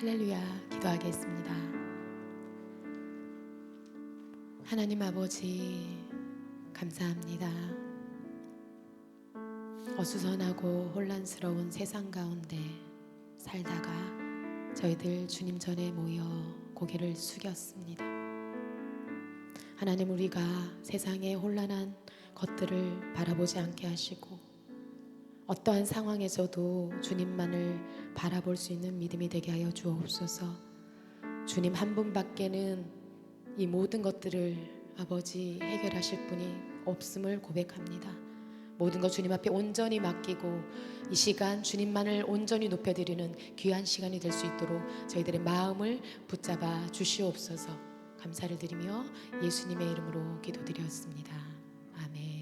할렐루야. 기도하겠습니다. 하나님 아버지, 감사합니다. 어수선하고 혼란스러운 세상 가운데 살다가 저희들 주님 전에 모여 고개를 숙였습니다. 하나님, 우리가 세상의 혼란한 것들을 바라보지 않게 하시고 어떠한 상황에서도 주님만을 바라볼 수 있는 믿음이 되게 하여 주옵소서. 주님 한 분밖에는 이 모든 것들을 아버지 해결하실 분이 없음을 고백합니다. 모든 것 주님 앞에 온전히 맡기고 이 시간 주님만을 온전히 높여드리는 귀한 시간이 될 수 있도록 저희들의 마음을 붙잡아 주시옵소서. 감사를 드리며 예수님의 이름으로 기도드렸습니다. 아멘.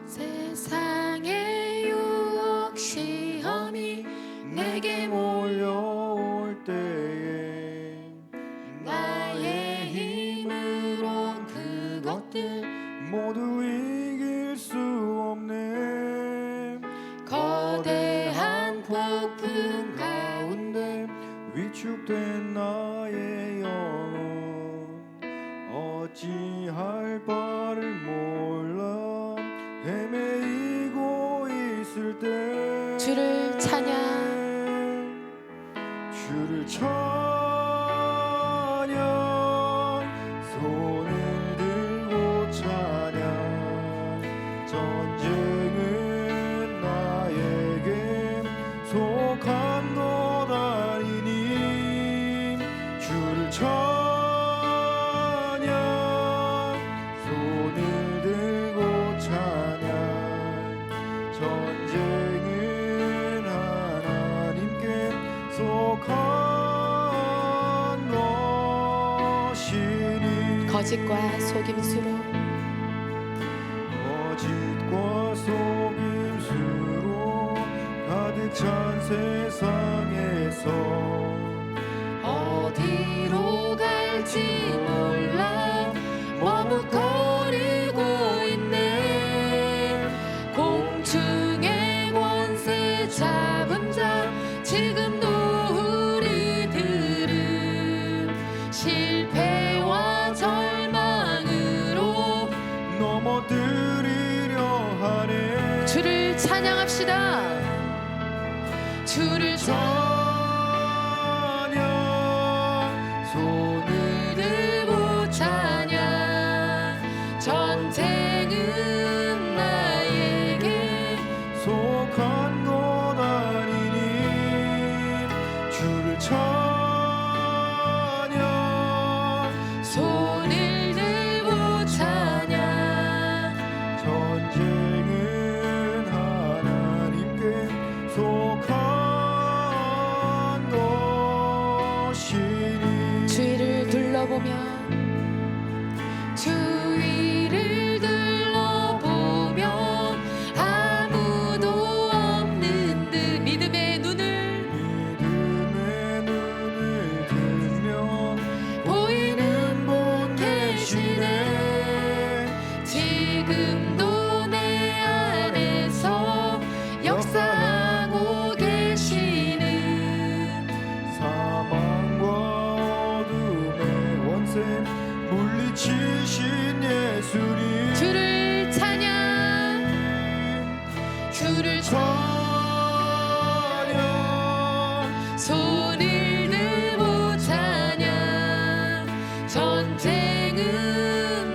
세상의 유혹 시험이 내게 몰려올 때에 나의 힘으로 그것들 모두 이길 수 없네. 거대한 폭풍 가운데 위축된 나의 영혼 어찌할 바를 몰라 헤매이고 있을 때 주를 찬양, 주를 찬양, 손을 들고 찬양. 전쟁은 나에게 속한 것 아니니 주를 찬양, 손을 들고 찬양. 전쟁은 하나님께 속한 것이니 거짓과 속임수로 가득 찬 세상에서 어디로 갈지 몰라 머뭇거리고 있네. 공중의 권세 잡은 자 지금도 우리들은 실패와 절망으로 넘어뜨리려 하네. 주를 찬양합시다. 주를 찬양, 손을 들고 찬양. 전쟁은 나에게 속한 것 아니니 주를 찬양, 손을 들고 찬양. 전쟁은 하나님께 속한 것이니 주위를 둘러보면 주위를 둘러보면 아무도 없는 듯 믿음의 눈을 들면 보이는 분 계시네. 지금도 내 안에서 역사하고 계시는 사망과 어둠의 원세 물리치신 예수님 주를 찬양, 주를 찬양, 손을 들고 찬양. 전쟁은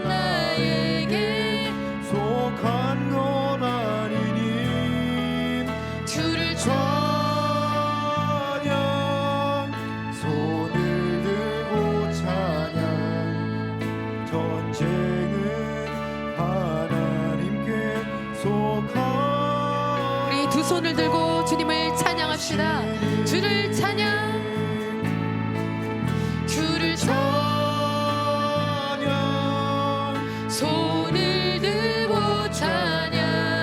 나에게 속한 것 아니니 주를 찬양, 손을 들고 찬양. 전쟁은 하나님께 속한 우리 두 손을 들고 주님을 찬양합시다. 주를 찬양, 주를 찬양. 손을 들고 찬양.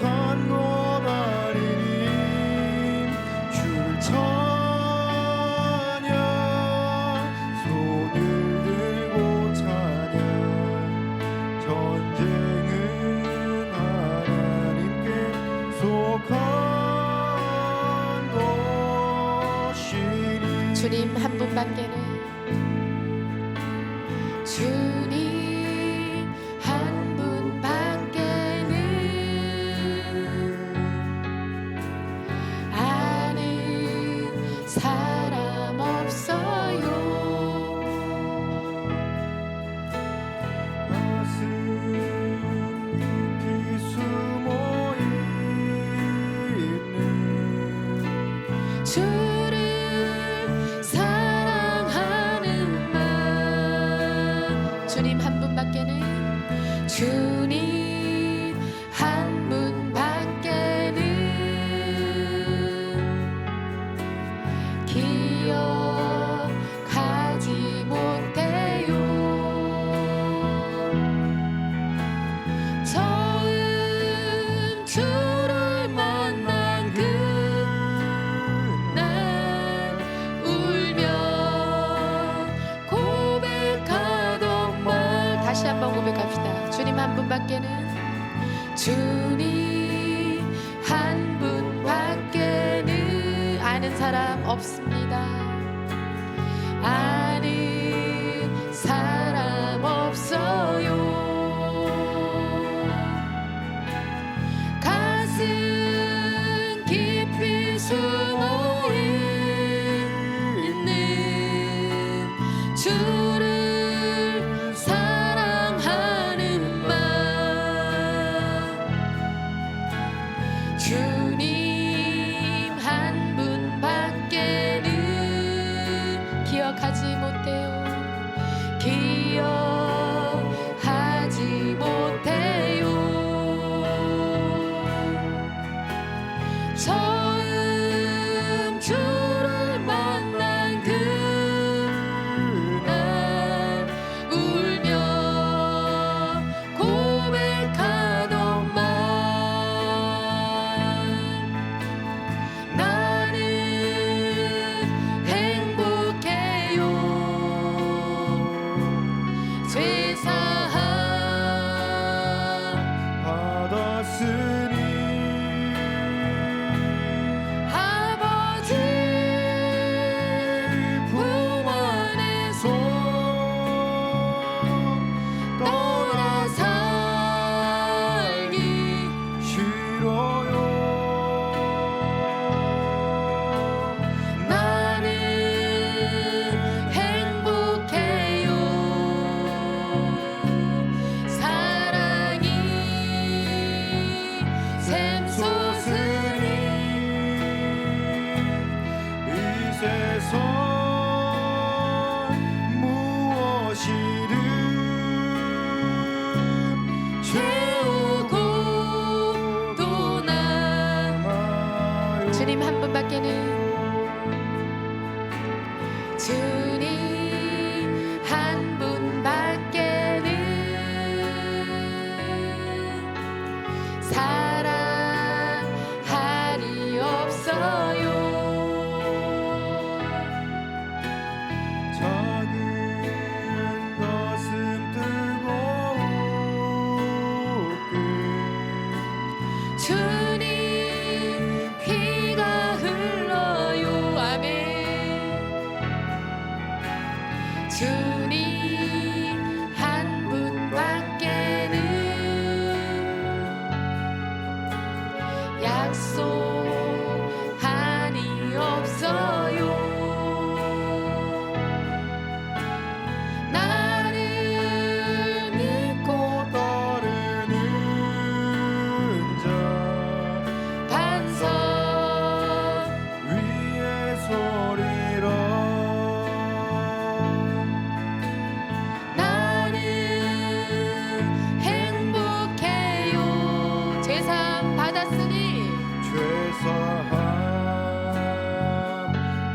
강건하리니 주를 찬양 손을 들고 찬양 전쟁은 하나님께 속한 것이니 주님 한 분밖에는 주님 한 분밖에는 아는 사람 없어요. 가슴 깊이 숨어 있는 주를 사랑하는 마음 주님 한 분밖에는 주님 한 분밖에는 기억하지 못해요. 처음 주를 만난 그날 울며 고백하던 말 다시 한번 고백합시다. 주님 한 분밖에는 주님 한 분밖에는 아는 사람 없습니다. 아는 사람 없어요. 가슴 깊이 숨어 있는 주를 사랑하는 마음 주님 한 분밖에는 기억하지 못해요. 기억하지 못해요. 처음 주를 만난 그날 울며 고백하던 말 나는 행복해요. 죄사함 받았으니 아버지 품 안에서 떠나 살기 싫어요 나는 행복해요. 사랑이 샘솟으니 이 세상 무엇이든 채우고 또 난 주님 한 분밖에는 주님 한 분밖에는 사랑하리 없어요. 작은 가슴 뜨거운 주님 피가 흘러요. 아멘. 주님 한 분밖에는 약속하니 없어요. 나를 믿고 따르는 자 반석 위에 서리라 나는 행복해요. 제사함 받았으니 죄사함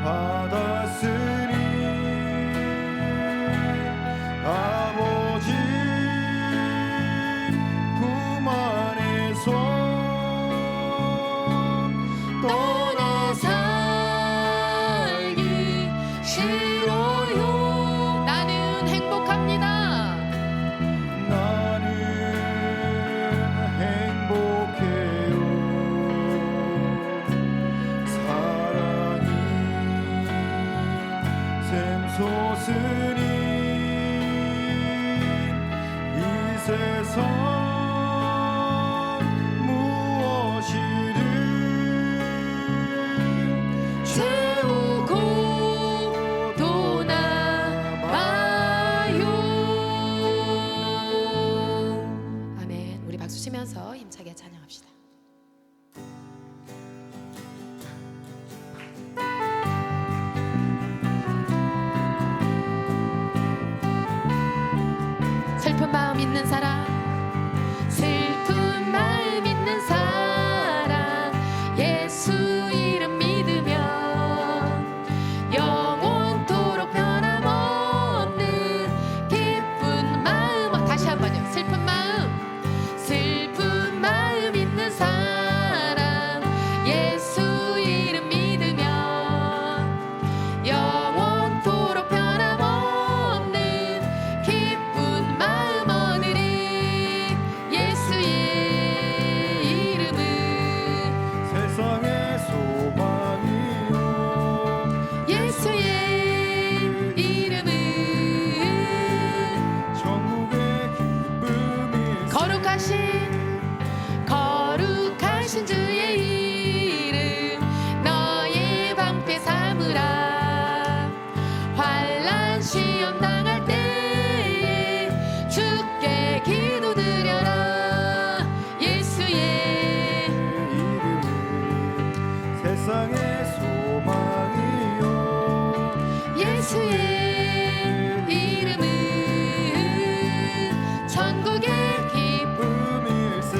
받았으니 아버지 품 안에서 세상의 소망이요 예수의 이름은 천국의 기쁨이 거룩하신 주의 이름 너의 방패 삼으라 환난 시험 당할 때에 주께 기도드려라 예수의 이름은 세상의 소망이요 예수의 이름은 천국의 기쁨일세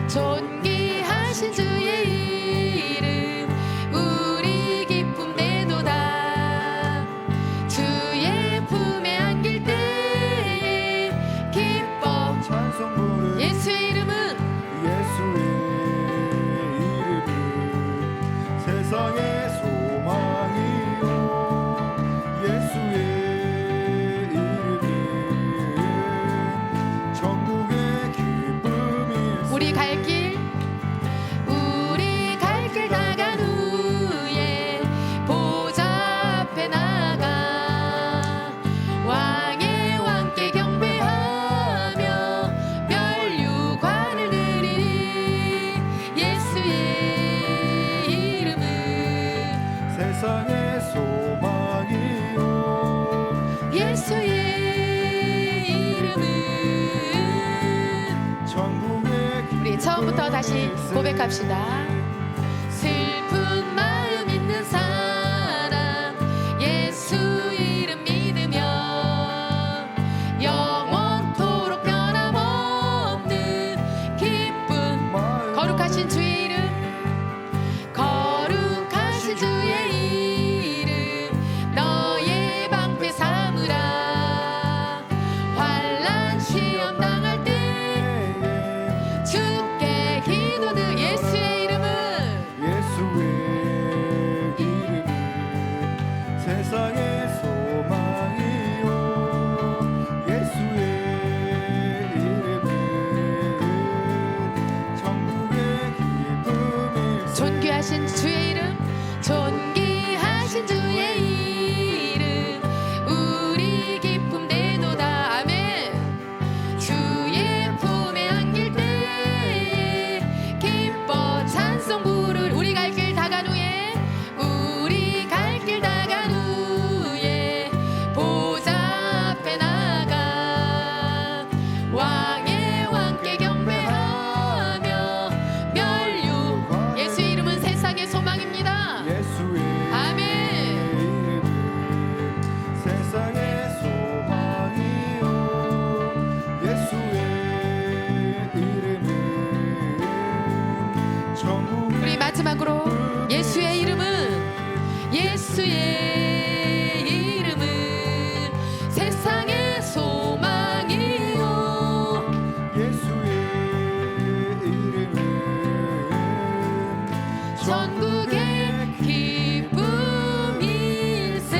존귀하신 주의 이름 우리 기쁨 되도다 주의 품에 안길 때에 기뻐 찬송 부르 예수의 이름은 예수의 이름은 세상의 소망이요 예수의 이름은 천국의 기쁨일세 우리 갈 길 다간 후에 보좌 앞에 나가 왕의 왕께 경배하며 멸류관을 드리리 예수의 이름은 세상의 소망이요 예수의 이름은 천국의 우리 처음부터 다시 고백합시다. 슬픈 마음 있는 사람 예수 이름 믿으며 영원토록 변함없는 기쁨 거룩하신 주의 이름 거룩하신 주의 이름 너의 방패 삼으라 환난 시험 당할 때 주께 기도드 예수의 이름은 예수의 이름은 세상의 소망이요 예수의 이름은 천국의 기쁨일세 존귀하신 주의 이름 존귀하신 주의 이름 우리 기쁨 되도다 아멘 주의 품에 안길 때에 기뻐 찬송 부를 우리 갈 길 다간 후에 보좌 앞에 나가 왕의 왕께 경배하며 멸류 예수의 이름은 세상의 소망입니다 예수의 아멘 이름은 세상의 소망이요 예수의 이름은 천국의 우리 마지막으로 예수의 이름은 세상의 소망이요 예수의 이름은 전국의 기쁨일세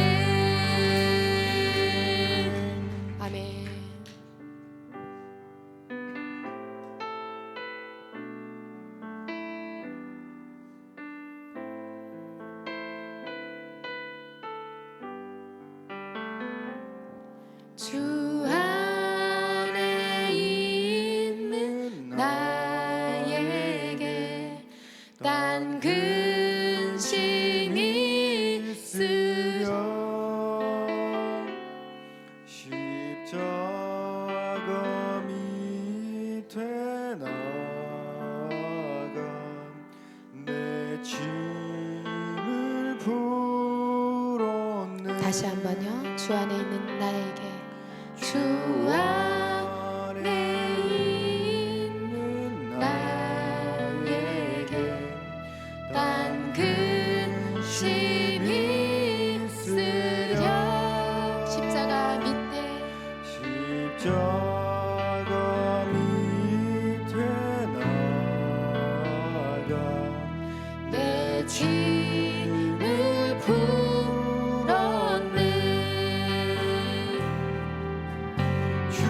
아멘 주 안에 있는 나에게 딴 근심이 있으려 십자가 밑에 나가 내 짐을 풀었네 다시 한번요 주 안에 있는 나에게 주 안에 있는 나에게 딴 근심이 있으려 십자가 밑에 십자가 밑에 나가 내 짐을 풀었네 주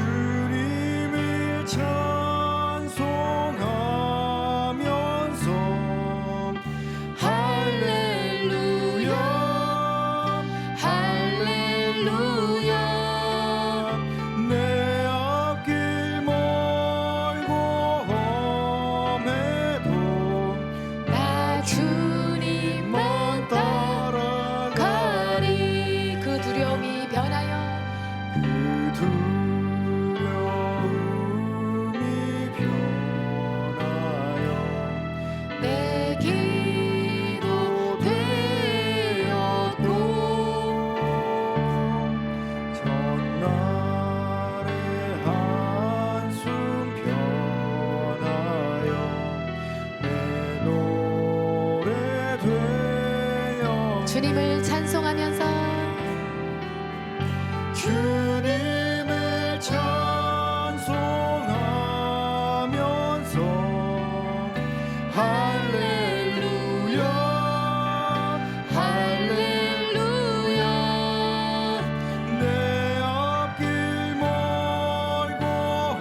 주님을 찬송하면서 주님을 찬송하면서 할렐루야 할렐루야 내 앞길 멀고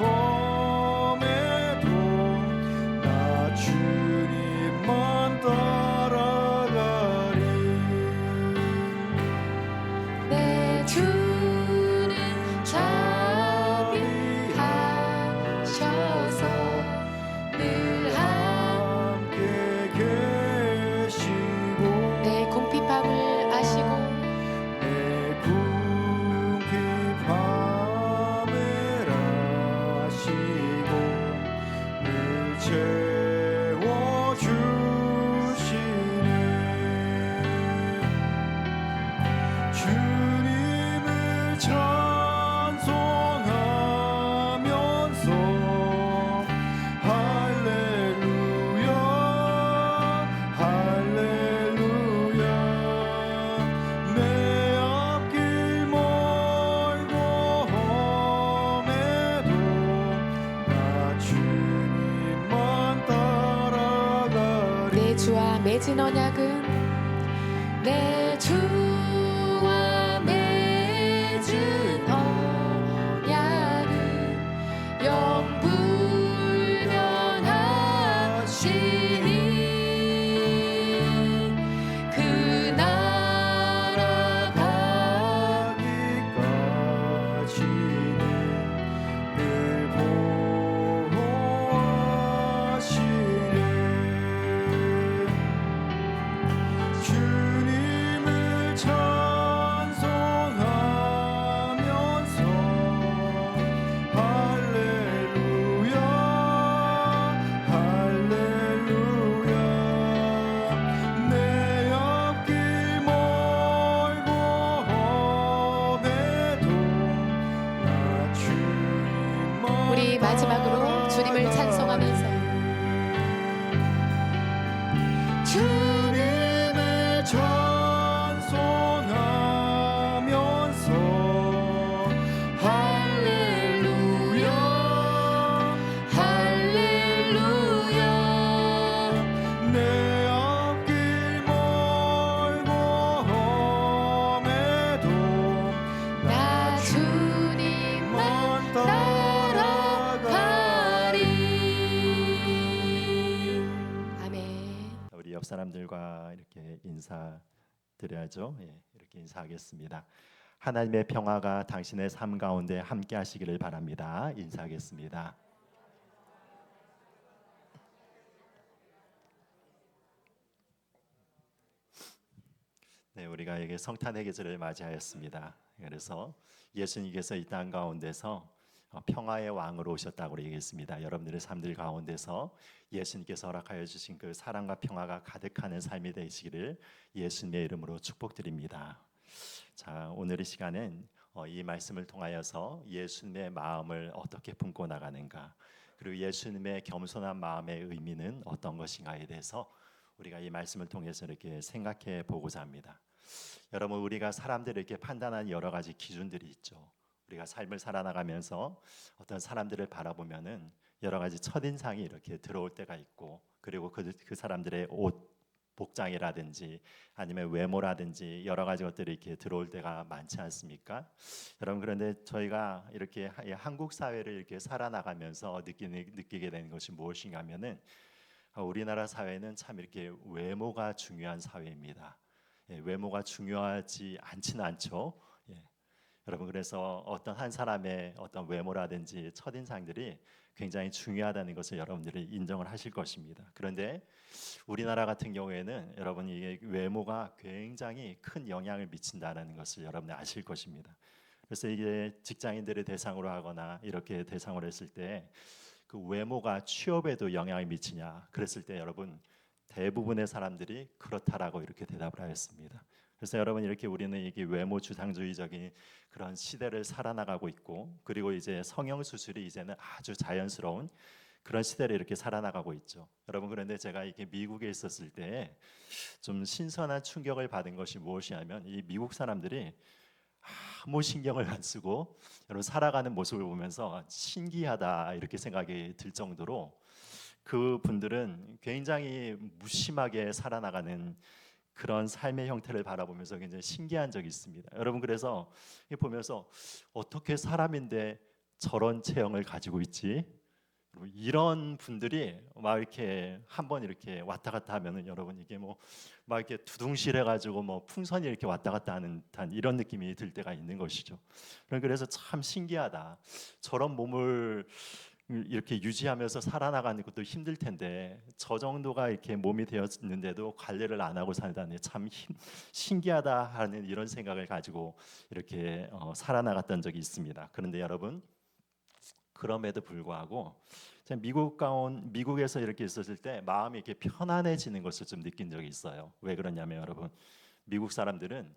험해도 나 주님만 따라가리 내 주는 자비하셔서 늘 함께 계시고 내 궁핍함을 아시고 내 궁핍함을 아시고 늘 채워주시네 주님을 찬송하면서 할렐루야 할렐루야 내 앞길 멀고 험해도 나 주님만 따라가리 내 주와 맺은 언약은 내 주와 맺은 언약은 영불변하시니 그 나라 가기까지는 늘 보호하시네 주님을 찬송하면서 할렐루야 할렐루야 내 앞길 멀고 험해도 나 주님만 우리 마지막으로 주님을 찬송하면서 주님을 찬송하면서 할렐루야 할렐루야 내 앞길 멀고 험해도 나 주님만 따라가리. 아멘. 우리 옆 사람들과 이렇게 인사드려야죠. 예, 이렇게 인사하겠습니다. 하나님의 평화가 당신의 삶 가운데 함께 하시기를 바랍니다. 인사하겠습니다. 네, 우리가 이게 성탄의 계절을 맞이하였습니다. 그래서 예수님께서 이 땅 가운데서 평화의 왕으로 오셨다고 얘기했습니다. 여러분들의 삶들 가운데서 예수님께서 허락하여 주신 그 사랑과 평화가 가득하는 삶이 되시기를 예수님의 이름으로 축복드립니다. 자, 오늘 이 시간은 이 말씀을 통하여서 예수님의 마음을 어떻게 품고 나가는가, 그리고 예수님의 겸손한 마음의 의미는 어떤 것인가에 대해서 우리가 이 말씀을 통해서 이렇게 생각해 보고자 합니다. 여러분, 우리가 사람들을 이렇게 판단하는 여러 가지 기준들이 있죠. 우리가 삶을 살아나가면서 어떤 사람들을 바라보면은 여러 가지 첫인상이 이렇게 들어올 때가 있고, 그리고 그 사람들의 옷, 복장이라든지 아니면 외모라든지 여러 가지 것들이 이렇게 들어올 때가 많지 않습니까? 여러분, 그런데 저희가 이렇게 한국 사회를 이렇게 살아나가면서 느끼게 되는 것이 무엇인가 하면은 우리나라 사회는 참 이렇게 외모가 중요한 사회입니다. 예, 외모가 중요하지 않지는 않죠. 예. 여러분, 그래서 어떤 한 사람의 어떤 외모라든지 첫인상들이 굉장히 중요하다는 것을 여러분들이 인정을 하실 것입니다. 그런데 우리나라 같은 경우에는 여러분이 이게 외모가 굉장히 큰 영향을 미친다는 것을 여러분이 아실 것입니다. 그래서 이게 직장인들을 대상으로 하거나 이렇게 대상으로 했을 때 그 외모가 취업에도 영향을 미치냐 그랬을 때 여러분 대부분의 사람들이 그렇다라고 이렇게 대답을 하였습니다. 그래서 여러분, 이렇게 우리는 이게 외모 주상주의적인 그런 시대를 살아나가고 있고, 그리고 이제 성형 수술이 이제는 아주 자연스러운 그런 시대를 이렇게 살아나가고 있죠. 여러분, 그런데 제가 이렇게 미국에 있었을 때 좀 신선한 충격을 받은 것이 무엇이냐면, 이 미국 사람들이 아무 신경을 안 쓰고 여러분 살아가는 모습을 보면서 신기하다 이렇게 생각이 들 정도로, 그 분들은 굉장히 무심하게 살아나가는 그런 삶의 형태를 바라보면서 굉장히 신기한 적이 있습니다. 여러분, 그래서 이게 보면서 어떻게 사람인데 저런 체형을 가지고 있지? 이런 분들이 막 이렇게 한번 이렇게 왔다 갔다 하면은 여러분, 이게 뭐 막 이렇게 두둥실해 가지고 뭐 풍선이 이렇게 왔다 갔다 하는 듯한 이런 느낌이 들 때가 있는 것이죠. 그래서 참 신기하다. 저런 몸을 이렇게 유지하면서 살아나가는 것도 힘들 텐데 저 정도가 이렇게 몸이 되었는데도 관리를 안 하고 살다니 참 신기하다 하는 이런 생각을 가지고 이렇게 살아나갔던 적이 있습니다. 그런데 여러분, 그럼에도 불구하고 제가 미국에서 이렇게 있었을 때 마음이 이렇게 편안해지는 것을 좀 느낀 적이 있어요. 왜 그러냐면 여러분, 미국 사람들은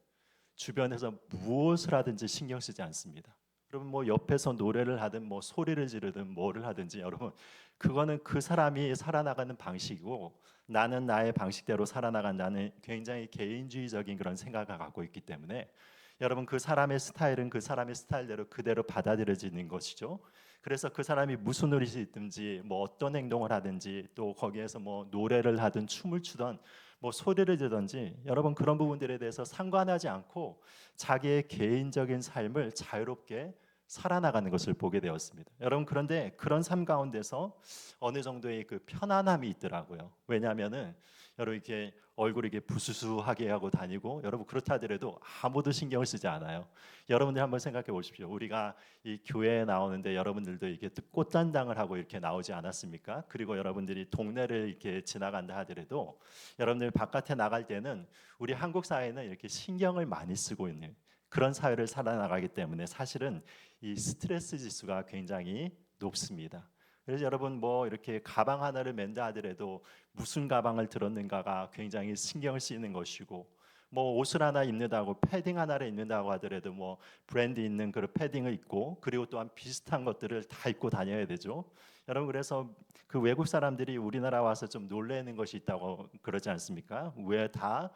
주변에서 무엇을 하든지 신경 쓰지 않습니다. 여러분, 뭐 옆에서 노래를 하든 뭐 소리를 지르든 뭐를 하든지 여러분, 그거는 그 사람이 살아나가는 방식이고 나는 나의 방식대로 살아나간다는 굉장히 개인주의적인 그런 생각을 갖고 있기 때문에 여러분, 그 사람의 스타일은 그 사람의 스타일대로 그대로 받아들여지는 것이죠. 그래서 그 사람이 무슨 일이 있든지 뭐 어떤 행동을 하든지 또 거기에서 뭐 노래를 하든 춤을 추든 뭐 소리를 지르든지 여러분, 그런 부분들에 대해서 상관하지 않고 자기의 개인적인 삶을 자유롭게 살아나가는 것을 보게 되었습니다. 여러분, 그런데 그런 삶 가운데서 어느 정도의 그 편안함이 있더라고요. 왜냐하면은 여러분, 이렇게 얼굴이 이렇게 부수수하게 하고 다니고 여러분, 그렇다 하더라도 아무도 신경을 쓰지 않아요. 여러분들 한번 생각해 보십시오. 우리가 이 교회에 나오는데 여러분들도 이렇게 꽃단장을 하고 이렇게 나오지 않았습니까? 그리고 여러분들이 동네를 이렇게 지나간다 하더라도 여러분들 바깥에 나갈 때는 우리 한국 사회는 이렇게 신경을 많이 쓰고 있는 그런 사회를 살아나가기 때문에 사실은 이 스트레스 지수가 굉장히 높습니다. 그래서 여러분, 뭐 이렇게 가방 하나를 맨다 하더라도 무슨 가방을 들었는가가 굉장히 신경을 쓰이는 것이고, 뭐 옷을 하나 입는다고 패딩 하나를 입는다고 하더라도 뭐 브랜드 있는 그런 패딩을 입고 그리고 또한 비슷한 것들을 다 입고 다녀야 되죠. 여러분, 그래서 그 외국 사람들이 우리나라 와서 좀 놀래는 것이 있다고 그러지 않습니까? 왜 다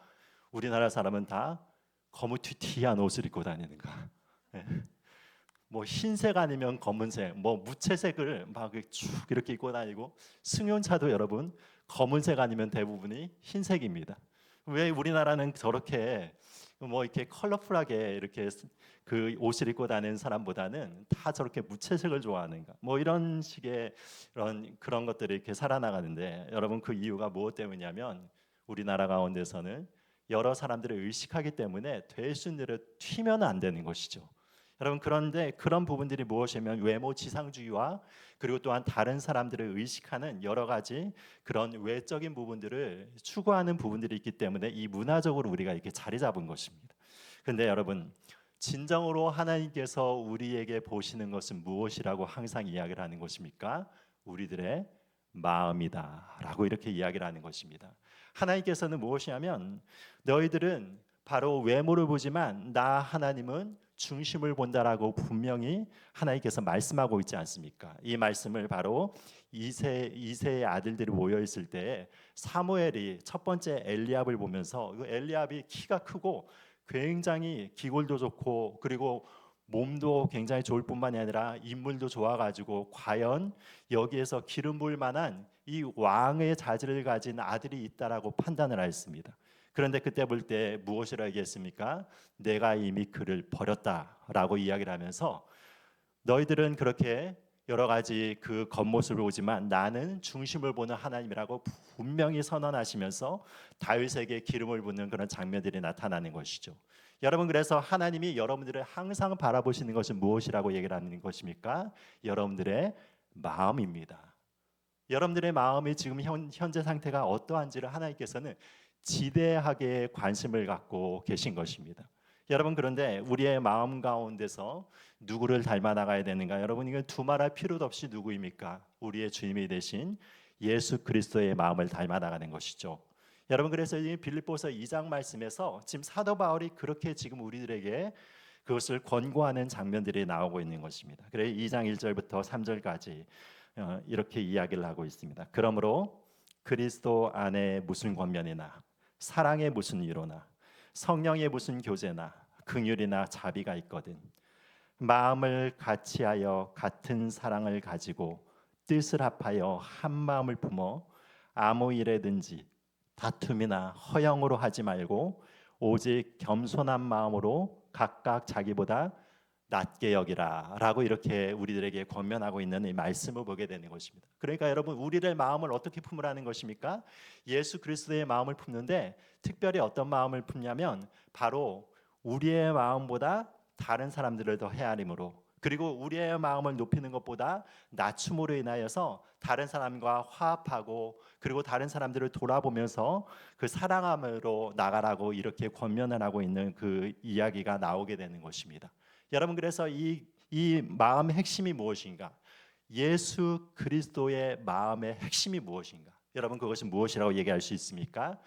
우리나라 사람은 다 거무튀튀한 옷을 입고 다니는가? 예. 뭐 흰색 아니면 검은색, 뭐 무채색을 막 쭉 이렇게 입고 다니고, 승용차도 여러분 검은색 아니면 대부분이 흰색입니다. 왜 우리나라는 저렇게 뭐 이렇게 컬러풀하게 이렇게 그 옷을 입고 다니는 사람보다는 다 저렇게 무채색을 좋아하는가? 뭐 이런 식의 그런 것들이 이렇게 살아나가는데 여러분, 그 이유가 무엇 때문이냐면 우리나라 가운데서는 여러 사람들을 의식하기 때문에 될 수 있는 대로 튀면 안 되는 것이죠. 여러분, 그런데 그런 부분들이 무엇이냐면 외모 지상주의와 그리고 또한 다른 사람들을 의식하는 여러 가지 그런 외적인 부분들을 추구하는 부분들이 있기 때문에 이 문화적으로 우리가 이렇게 자리 잡은 것입니다. 근데 여러분, 진정으로 하나님께서 우리에게 보시는 것은 무엇이라고 항상 이야기를 하는 것입니까? 우리들의 마음이다라고 이렇게 이야기를 하는 것입니다. 하나님께서는 무엇이냐면 너희들은 바로 외모를 보지만 나 하나님은 중심을 본다라고 분명히 하나님께서 말씀하고 있지 않습니까? 이 말씀을 바로 이세의 아들들이 모여 있을 때 사무엘이 첫 번째 엘리압을 보면서 엘리압이 키가 크고 굉장히 기골도 좋고 그리고 몸도 굉장히 좋을 뿐만이 아니라 인물도 좋아가지고 과연 여기에서 기름 부을 만한 이 왕의 자질을 가진 아들이 있다라고 판단을 하였습니다. 그런데 그때 볼 때 무엇이라고 얘기했습니까? 내가 이미 그를 버렸다라고 이야기를 하면서 너희들은 그렇게 여러 가지 그 겉모습을 보지만 나는 중심을 보는 하나님이라고 분명히 선언하시면서 다윗에게 기름을 붓는 그런 장면들이 나타나는 것이죠. 여러분, 그래서 하나님이 여러분들을 항상 바라보시는 것은 무엇이라고 얘기를 하는 것입니까? 여러분들의 마음입니다. 여러분들의 마음이 지금 현재 상태가 어떠한지를 하나님께서는 지대하게 관심을 갖고 계신 것입니다. 여러분, 그런데 우리의 마음 가운데서 누구를 닮아 나가야 되는가? 여러분, 이건 두말할 필요도 없이 누구입니까? 우리의 주님이 되신 예수 그리스도의 마음을 닮아 나가는 것이죠. 여러분, 그래서 이 빌립보서 2장 말씀에서 지금 사도 바울이 그렇게 지금 우리들에게 그것을 권고하는 장면들이 나오고 있는 것입니다. 그래 2장 1절부터 3절까지 이렇게 이야기를 하고 있습니다. 그러므로 그리스도 안에 무슨 권면이나 사랑의 무슨 위로나 성령의 무슨 교제나 긍휼이나 자비가 있거든 마음을 같이하여 같은 사랑을 가지고 뜻을 합하여 한 마음을 품어 아무 일에든지 다툼이나 허영으로 하지 말고 오직 겸손한 마음으로 각각 자기보다 낮게 여기라라고 이렇게 우리들에게 권면하고 있는 이 말씀을 보게 되는 것입니다. 그러니까 여러분 우리의 마음을 어떻게 품으라는 것입니까? 예수 그리스도의 마음을 품는데 특별히 어떤 마음을 품냐면 바로 우리의 마음보다 다른 사람들을 더 헤아림으로 그리고 우리의 마음을 높이는 것보다 낮춤으로 인하여서 다른 사람과 화합하고 그리고 다른 사람들을 돌아보면서 그 사랑함으로 나가라고 이렇게 권면을 하고 있는 그 이야기가 나오게 되는 것입니다. 여러분 그래서 이 마음의 핵심이 무엇인가? 예수 그리스도의 마음의 핵심이 무엇인가? 여러분 그것이 무엇이라고 얘기할 수 있습니까?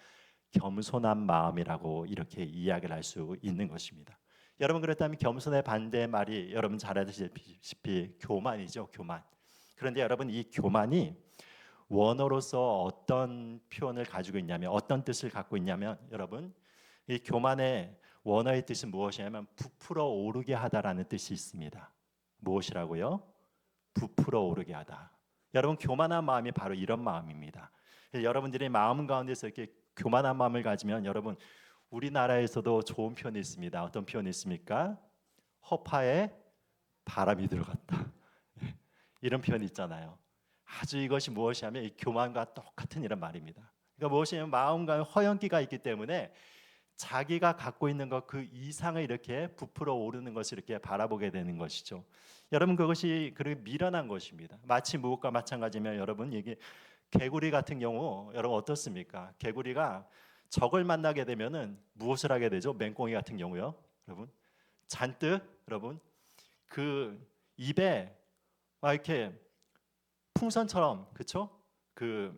겸손한 마음이라고 이렇게 이야기를 할 수 있는 것입니다. 여러분 그렇다면 겸손의 반대 말이 여러분 잘 아시다시피 교만이죠. 교만. 그런데 여러분 이 교만이 원어로서 어떤 표현을 가지고 있냐면 어떤 뜻을 갖고 있냐면 여러분 이 교만의 원어의 뜻은 무엇이냐면 부풀어 오르게 하다라는 뜻이 있습니다. 무엇이라고요? 부풀어 오르게 하다. 여러분 교만한 마음이 바로 이런 마음입니다. 여러분들이 마음 가운데서 이렇게 교만한 마음을 가지면 여러분 우리나라에서도 좋은 표현이 있습니다. 어떤 표현이 있습니까? 허파에 바람이 들어갔다. 이런 표현이 있잖아요. 아주 이것이 무엇이냐면 이 교만과 똑같은 이런 말입니다. 그러니까 무엇이냐면 마음과 허영기가 있기 때문에 자기가 갖고 있는 것 그 이상을 이렇게 부풀어 오르는 것을 이렇게 바라보게 되는 것이죠. 여러분 그것이 그렇게 미련한 것입니다. 마치 무엇과 마찬가지면 여러분 이게 개구리 같은 경우 여러분 어떻습니까? 개구리가 적을 만나게 되면은 무엇을 하게 되죠? 맹꽁이 같은 경우요. 여러분 잔뜩 여러분 그 입에 막 이렇게 풍선처럼 그렇죠? 그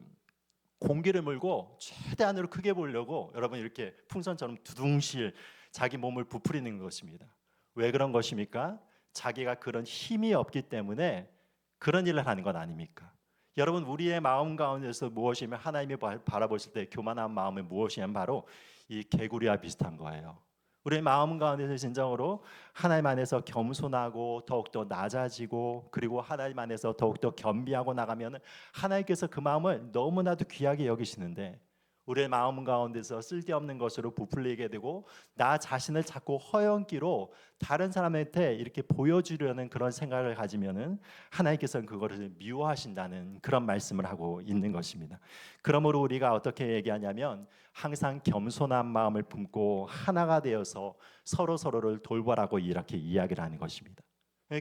공기를 물고 최대한으로 크게 보려고 여러분 이렇게 풍선처럼 두둥실 자기 몸을 부풀리는 것입니다. 왜 그런 것입니까? 자기가 그런 힘이 없기 때문에 그런 일을 하는 것 아닙니까? 여러분 우리의 마음 가운데서 무엇이면 하나님이 바라보실 때 교만한 마음은 무엇이냐면 바로 이 개구리와 비슷한 거예요. 우리의 마음 가운데서 진정으로 하나님 안에서 겸손하고 더욱더 낮아지고 그리고 하나님 안에서 더욱더 겸비하고 나가면 하나님께서 그 마음을 너무나도 귀하게 여기시는데 우리의 마음 가운데서 쓸데없는 것으로 부풀리게 되고 나 자신을 자꾸 허영기로 다른 사람한테 이렇게 보여주려는 그런 생각을 가지면은 하나님께서는 그것을 미워하신다는 그런 말씀을 하고 있는 것입니다. 그러므로 우리가 어떻게 얘기하냐면 항상 겸손한 마음을 품고 하나가 되어서 서로를 돌보라고 이렇게 이야기를 하는 것입니다.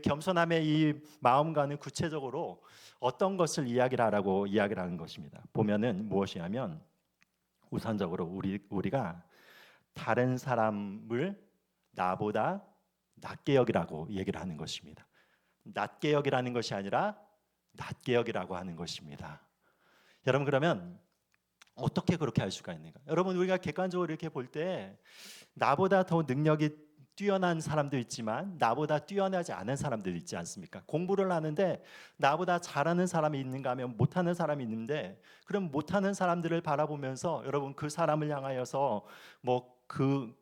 겸손함의 이 마음과는 구체적으로 어떤 것을 이야기를 하라고 이야기를 하는 것입니다. 보면은 무엇이냐면 우선적으로 우리가 다른 사람을 나보다 낮게 여기라고 얘기를 하는 것입니다. 낮게 여기라는 것이 아니라 낮게 여기라고 하는 것입니다. 여러분 그러면 어떻게 그렇게 할 수가 있는가? 여러분 우리가 객관적으로 이렇게 볼 때 나보다 더 능력이 뛰어난 사람도 있지만 나보다 뛰어나지 않은 사람들이 있지 않습니까? 공부를 하는데 나보다 잘하는 사람이 있는가 하면 못하는 사람이 있는데 그럼 못하는 사람들을 바라보면서 여러분 그 사람을 향하여서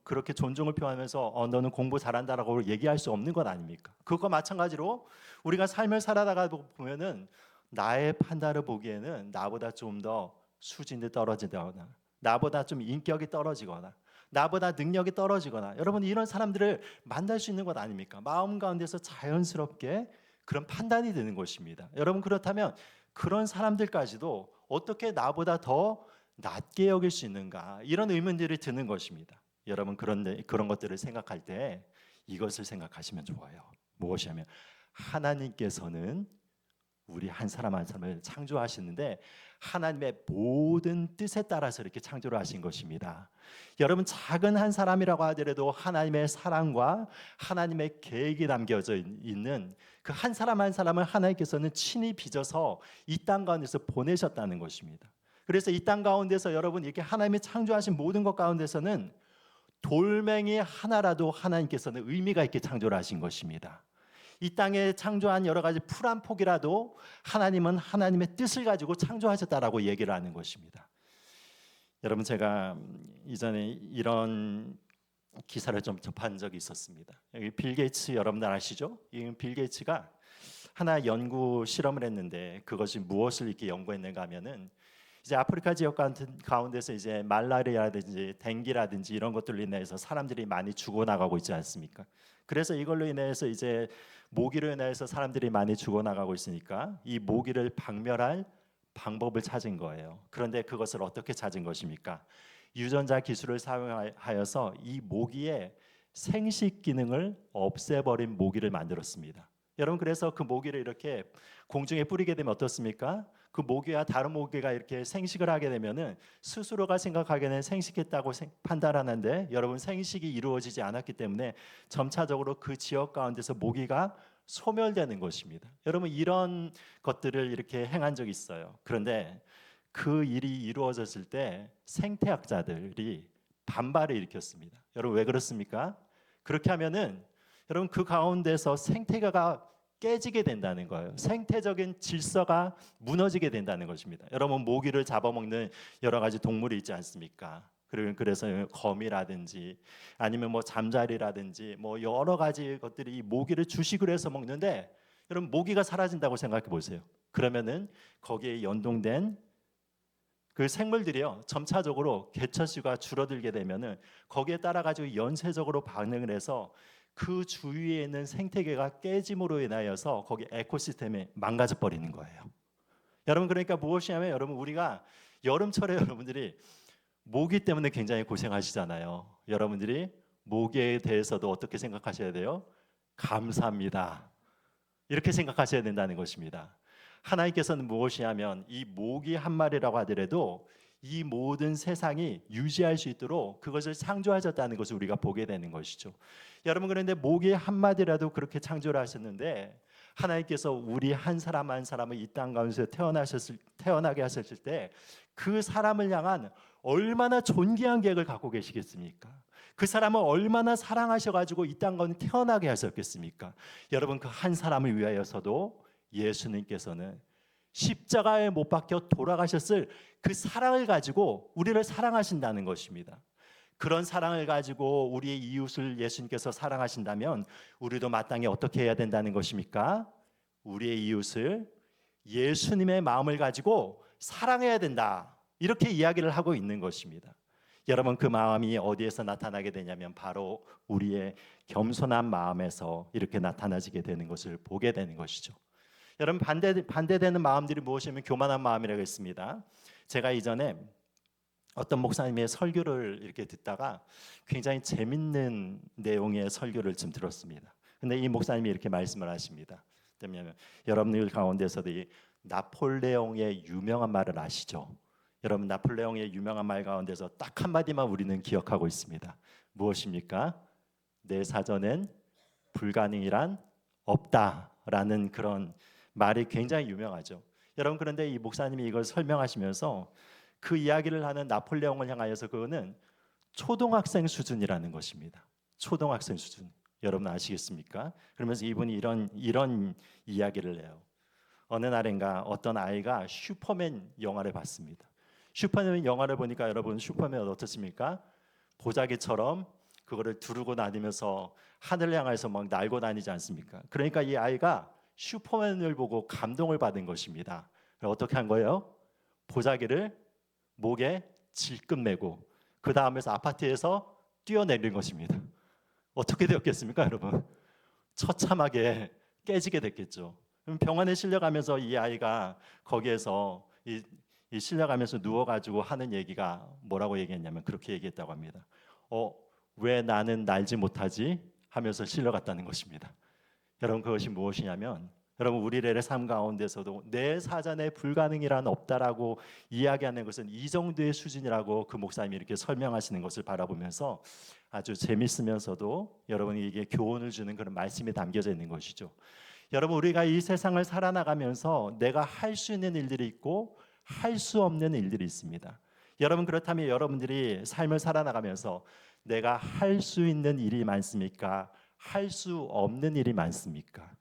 그렇게 존중을 표하면서 너는 공부 잘한다라고 얘기할 수 없는 것 아닙니까? 그것과 마찬가지로 우리가 삶을 살아가다 보면은 나의 판단을 보기에는 나보다 좀 더 수준이 떨어지거나 나보다 좀 인격이 떨어지거나 나보다 능력이 떨어지거나 여러분 이런 사람들을 만날 수 있는 것 아닙니까? 마음 가운데서 자연스럽게 그런 판단이 되는 것입니다. 여러분 그렇다면 그런 사람들까지도 어떻게 나보다 더 낮게 여길 수 있는가 이런 의문들이 드는 것입니다. 여러분 그런 것들을 생각할 때 이것을 생각하시면 좋아요. 무엇이냐면 하나님께서는 우리 한 사람 한 사람을 창조하시는데 하나님의 모든 뜻에 따라서 이렇게 창조를 하신 것입니다. 여러분 작은 한 사람이라고 하더라도 하나님의 사랑과 하나님의 계획이 담겨져 있는 그 한 사람 한 사람을 하나님께서는 친히 빚어서 이 땅 가운데서 보내셨다는 것입니다. 그래서 이 땅 가운데서 여러분 이렇게 하나님이 창조하신 모든 것 가운데서는 돌멩이 하나라도 하나님께서는 의미가 있게 창조를 하신 것입니다. 이 땅에 창조한 여러 가지 풀 한 폭이라도 하나님은 하나님의 뜻을 가지고 창조하셨다라고 얘기를 하는 것입니다. 여러분, 제가 이전에 이런 기사를 좀 접한 적이 있었습니다. 여기 빌 게이츠 여러분들 아시죠? 이 빌 게이츠가 하나 연구 실험을 했는데 그것이 무엇을 이렇게 연구했는가 하면은 이제 아프리카 지역 가운데서 이제 말라리아라든지 댕기라든지 이런 것들로 인해서 사람들이 많이 죽어나가고 있지 않습니까? 그래서 이걸로 인해서 이제 모기로 인해서 사람들이 많이 죽어나가고 있으니까 이 모기를 박멸할 방법을 찾은 거예요. 그런데 그것을 어떻게 찾은 것입니까? 유전자 기술을 사용하여서 이 모기의 생식 기능을 없애버린 모기를 만들었습니다. 여러분, 그래서 그 모기를 이렇게 공중에 뿌리게 되면 어떻습니까? 그 모기와 다른 모기가 이렇게 생식을 하게 되면은 스스로가 생각하기에는 생식했다고 판단하는데 여러분, 생식이 이루어지지 않았기 때문에 점차적으로 그 지역 가운데서 모기가 소멸되는 것입니다. 여러분, 이런 것들을 이렇게 행한 적이 있어요. 그런데 그 일이 이루어졌을 때 생태학자들이 반발을 일으켰습니다. 여러분, 왜 그렇습니까? 그렇게 하면은 여러분, 그 가운데서 생태계가 깨지게 된다는 거예요. 생태적인 질서가 무너지게 된다는 것입니다. 여러분, 모기를 잡아먹는 여러 가지 동물이 있지 않습니까? 그래서 거미라든지 아니면 뭐 잠자리라든지 뭐 여러 가지 것들이 이 모기를 주식으로 해서 먹는데 여러분, 모기가 사라진다고 생각해 보세요. 그러면은 거기에 연동된 그 생물들이요, 점차적으로 개체수가 줄어들게 되면은 거기에 따라 가지고 연쇄적으로 반응을 해서 그 주위에 있는 생태계가 깨짐으로 인하여서 거기 에코시스템이 망가져 버리는 거예요. 여러분, 그러니까 무엇이냐면 여러분, 우리가 여름철에 여러분들이 모기 때문에 굉장히 고생하시잖아요. 여러분들이 모기에 대해서도 어떻게 생각하셔야 돼요? 감사합니다. 이렇게 생각하셔야 된다는 것입니다. 하나님께서는 무엇이냐면 이 모기 한 마리라고 하더라도 이 모든 세상이 유지할 수 있도록 그것을 창조하셨다는 것을 우리가 보게 되는 것이죠. 여러분, 그런데 모기 한 마디라도 그렇게 창조를 하셨는데 하나님께서 우리 한 사람 한 사람을 이 땅 가운데서 태어나게 하셨을 때 그 사람을 향한 얼마나 존귀한 계획을 갖고 계시겠습니까? 그 사람을 얼마나 사랑하셔가지고 이 땅 가운데 태어나게 하셨겠습니까? 여러분, 그 한 사람을 위하여서도 예수님께서는 십자가에 못 박혀 돌아가셨을 그 사랑을 가지고 우리를 사랑하신다는 것입니다. 그런 사랑을 가지고 우리의 이웃을 예수님께서 사랑하신다면 우리도 마땅히 어떻게 해야 된다는 것입니까? 우리의 이웃을 예수님의 마음을 가지고 사랑해야 된다, 이렇게 이야기를 하고 있는 것입니다. 여러분, 그 마음이 어디에서 나타나게 되냐면 바로 우리의 겸손한 마음에서 이렇게 나타나지게 되는 것을 보게 되는 것이죠. 여러분, 반대되는 마음들이 무엇이냐면 교만한 마음이라고 했습니다. 제가 이전에 어떤 목사님의 설교를 이렇게 듣다가 굉장히 재밌는 내용의 설교를 좀 들었습니다. 근데 이 목사님이 이렇게 말씀을 하십니다. 왜냐하면 여러분들 가운데서도 이 나폴레옹의 유명한 말을 아시죠? 여러분, 나폴레옹의 유명한 말 가운데서 딱 한마디만 우리는 기억하고 있습니다. 무엇입니까? 내 사전엔 불가능이란 없다라는 그런 말이 굉장히 유명하죠. 여러분, 그런데 이 목사님이 이걸 설명하시면서 그 이야기를 하는 나폴레옹을 향하여서 그거는 초등학생 수준이라는 것입니다. 초등학생 수준. 여러분 아시겠습니까? 그러면서 이분이 이런 이야기를 해요. 어느 날인가 어떤 아이가 슈퍼맨 영화를 봤습니다. 슈퍼맨 영화를 보니까 여러분, 슈퍼맨은 어떻습니까? 보자기처럼 그거를 두르고 다니면서 하늘을 향해서 막 날고 다니지 않습니까? 그러니까 이 아이가 슈퍼맨을 보고 감동을 받은 것입니다. 어떻게 한 거예요? 보자기를 목에 질끈 매고 그 다음에서 아파트에서 뛰어내린 것입니다. 어떻게 되었겠습니까, 여러분? 처참하게 깨지게 됐겠죠. 병원에 실려가면서 이 아이가 거기에서 이 실려가면서 누워가지고 하는 얘기가 뭐라고 얘기했냐면 그렇게 얘기했다고 합니다. 왜 나는 날지 못하지? 하면서 실려갔다는 것입니다. 여러분, 그것이 무엇이냐면 여러분, 우리들의 삶 가운데서도 내 사전에 불가능이란 없다라고 이야기하는 것은 이 정도의 수준이라고 그 목사님이 이렇게 설명하시는 것을 바라보면서 아주 재밌으면서도 여러분이 이게 교훈을 주는 그런 말씀이 담겨져 있는 것이죠. 여러분, 우리가 이 세상을 살아나가면서 내가 할 수 있는 일들이 있고 할 수 없는 일들이 있습니다. 여러분, 그렇다면 여러분들이 삶을 살아나가면서 내가 할 수 있는 일이 많습니까? 할 수 없는 일이 많습니까?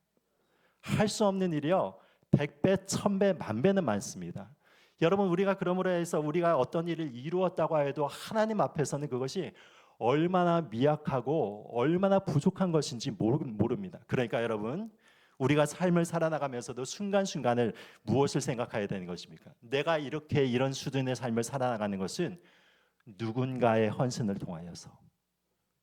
할 수 없는 일이요 100배, 1000배, 만배는 많습니다. 여러분 우리가 그러므로 해서 우리가 어떤 일을 이루었다고 해도 하나님 앞에서는 그것이 얼마나 미약하고 얼마나 부족한 것인지 모릅니다. 그러니까 여러분 우리가 삶을 살아나가면서도 순간순간을 무엇을 생각해야 되는 것입니까? 내가 이렇게 이런 수준의 삶을 살아나가는 것은 누군가의 헌신을 통하여서,